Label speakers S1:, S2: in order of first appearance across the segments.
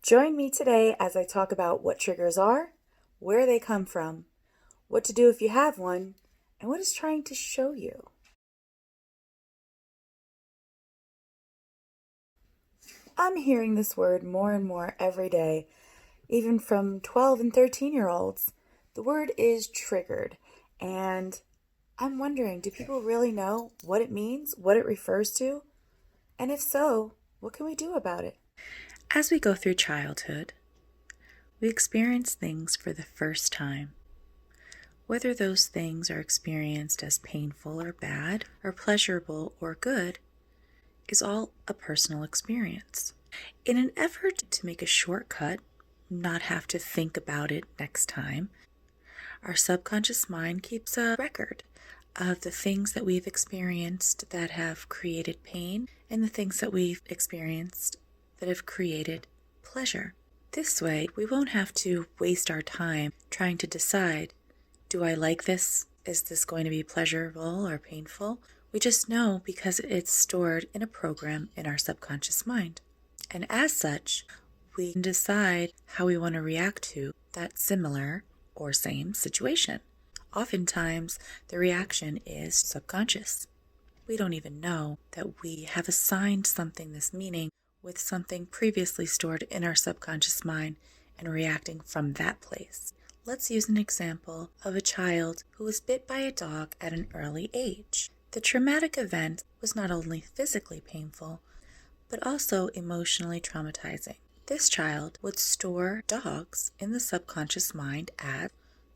S1: Join me today as I talk about what triggers are, where they come from, what to do if you have one, and what it's trying to show you. I'm hearing this word more and more every day, even from 12 and 13-year-olds. The word is triggered, and I'm wondering, do people really know what it means, what it refers to? And if so, what can we do about it?
S2: As we go through childhood, we experience things for the first time. Whether those things are experienced as painful or bad, or pleasurable or good, is all a personal experience. In an effort to make a shortcut, not have to think about it next time, our subconscious mind keeps a record of the things that we've experienced that have created pain and the things that we've experienced that have created pleasure. This way, we won't have to waste our time trying to decide, do I like this? Is this going to be pleasurable or painful? We just know because it's stored in a program in our subconscious mind. And as such, we can decide how we want to react to that similar or same situation. Oftentimes, the reaction is subconscious. We don't even know that we have assigned something this meaning with something previously stored in our subconscious mind and reacting from that place. Let's use an example of a child who was bit by a dog at an early age. The traumatic event was not only physically painful, but also emotionally traumatizing. This child would store dogs in the subconscious mind as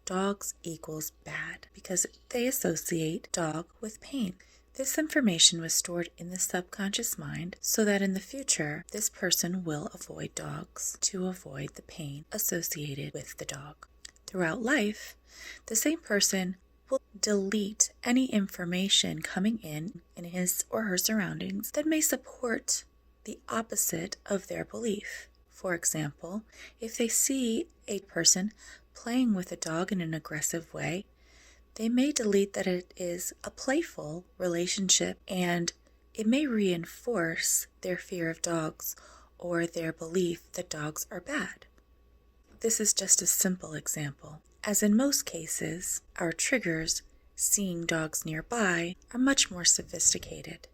S2: dogs equals bad because they associate dog with pain. This information was stored in the subconscious mind so that in the future, this person will avoid dogs to avoid the pain associated with the dog. Throughout life, the same person will delete any information coming in his or her surroundings that may support the opposite of their belief. For example, if they see a person playing with a dog in an aggressive way, they may delete that it is a playful relationship and it may reinforce their fear of dogs or their belief that dogs are bad. This is just a simple example. As in most cases, our triggers, seeing dogs nearby, are much more sophisticated.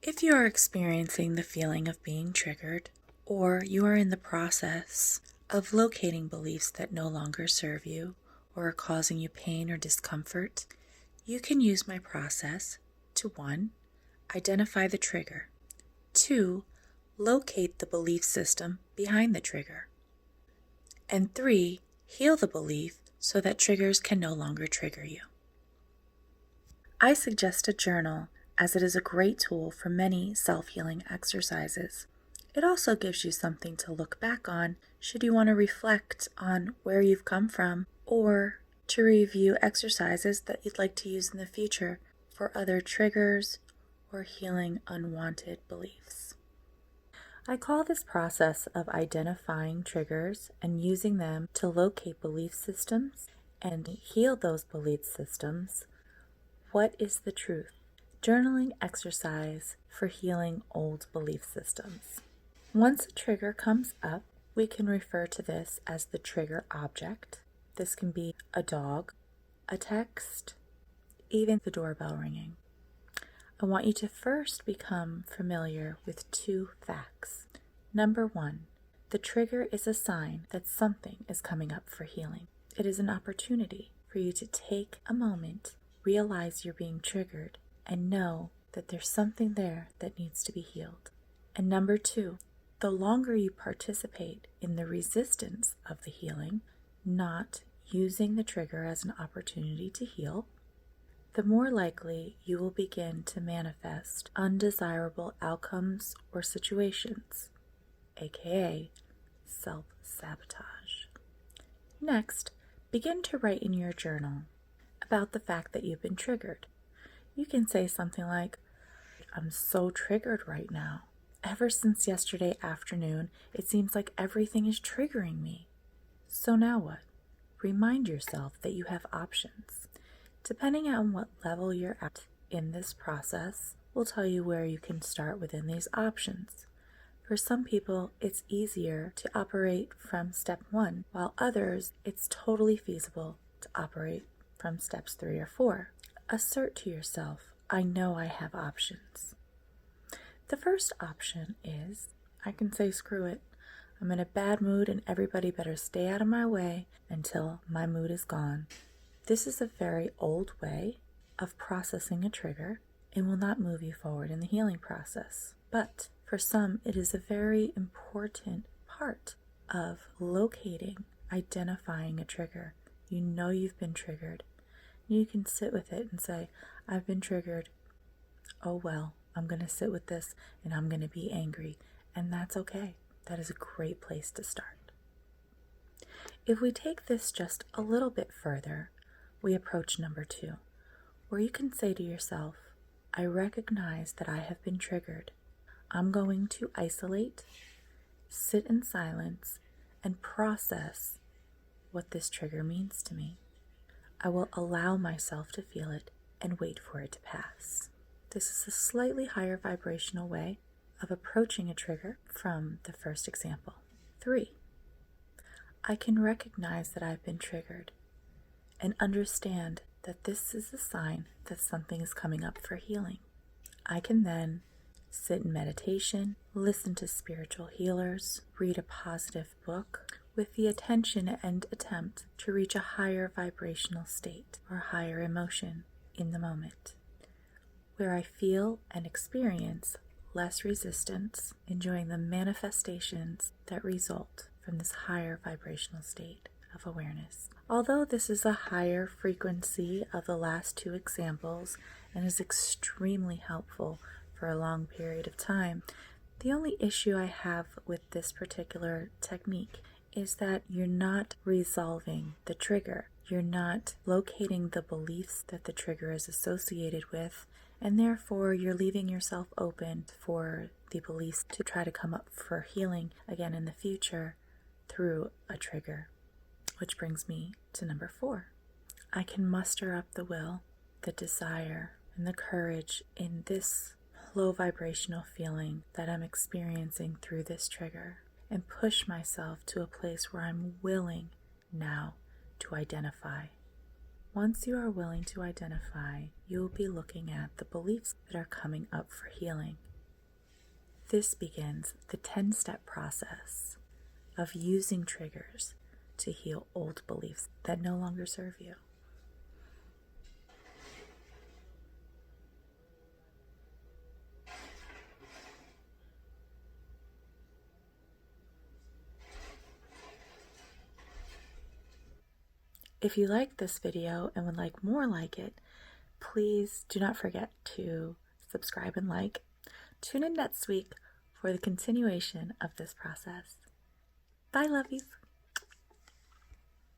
S2: If you are experiencing the feeling of being triggered, or you are in the process of locating beliefs that no longer serve you or are causing you pain or discomfort, you can use my process to 1. Identify the trigger, 2. Locate the belief system behind the trigger, and 3. Heal the belief so that triggers can no longer trigger you. I suggest a journal as it is a great tool for many self-healing exercises. It also gives you something to look back on should you want to reflect on where you've come from or to review exercises that you'd like to use in the future for other triggers or healing unwanted beliefs. I call this process of identifying triggers and using them to locate belief systems and heal those belief systems. What is the truth? Journaling exercise for healing old belief systems. Once a trigger comes up, we can refer to this as the trigger object. This can be a dog, a text, even the doorbell ringing. I want you to first become familiar with 2 facts. Number 1, the trigger is a sign that something is coming up for healing. It is an opportunity for you to take a moment, realize you're being triggered, and know that there's something there that needs to be healed. And number 2, the longer you participate in the resistance of the healing, not using the trigger as an opportunity to heal, the more likely you will begin to manifest undesirable outcomes or situations, aka self-sabotage. Next, begin to write in your journal about the fact that you've been triggered. You can say something like, I'm so triggered right now. Ever since yesterday afternoon, it seems like everything is triggering me. So now what? Remind yourself that you have options. Depending on what level you're at in this process, will tell you where you can start within these options. For some people, it's easier to operate from step 1, while others, it's totally feasible to operate from steps 3 or 4. Assert to yourself, I know I have options. The first option is, I can say screw it. I'm in a bad mood and everybody better stay out of my way until my mood is gone. This is a very old way of processing a trigger and will not move you forward in the healing process. But for some, it is a very important part of locating, identifying a trigger. You know you've been triggered. You can sit with it and say, I've been triggered. Oh well, I'm going to sit with this and I'm going to be angry. And that's okay. That is a great place to start. If we take this just a little bit further, we approach number 2, where you can say to yourself, I recognize that I have been triggered. I'm going to isolate, sit in silence, and process what this trigger means to me. I will allow myself to feel it and wait for it to pass. This is a slightly higher vibrational way of approaching a trigger from the first example. 3, I can recognize that I've been triggered and understand that this is a sign that something is coming up for healing. I can then sit in meditation, listen to spiritual healers, read a positive book with the attention and attempt to reach a higher vibrational state or higher emotion in the moment, where I feel and experience less resistance, enjoying the manifestations that result from this higher vibrational state of awareness. Although this is a higher frequency of the last 2 examples and is extremely helpful for a long period of time, the only issue I have with this particular technique is that you're not resolving the trigger. You're not locating the beliefs that the trigger is associated with, and therefore you're leaving yourself open for the beliefs to try to come up for healing again in the future through a trigger. Which brings me to number 4. I can muster up the will, the desire, and the courage in this low vibrational feeling that I'm experiencing through this trigger and push myself to a place where I'm willing now to identify. Once you are willing to identify, you will be looking at the beliefs that are coming up for healing. This begins the 10-step process of using triggers to heal old beliefs that no longer serve you. If you liked this video and would like more like it, please do not forget to subscribe and like. Tune in next week for the continuation of this process. Bye, lovies.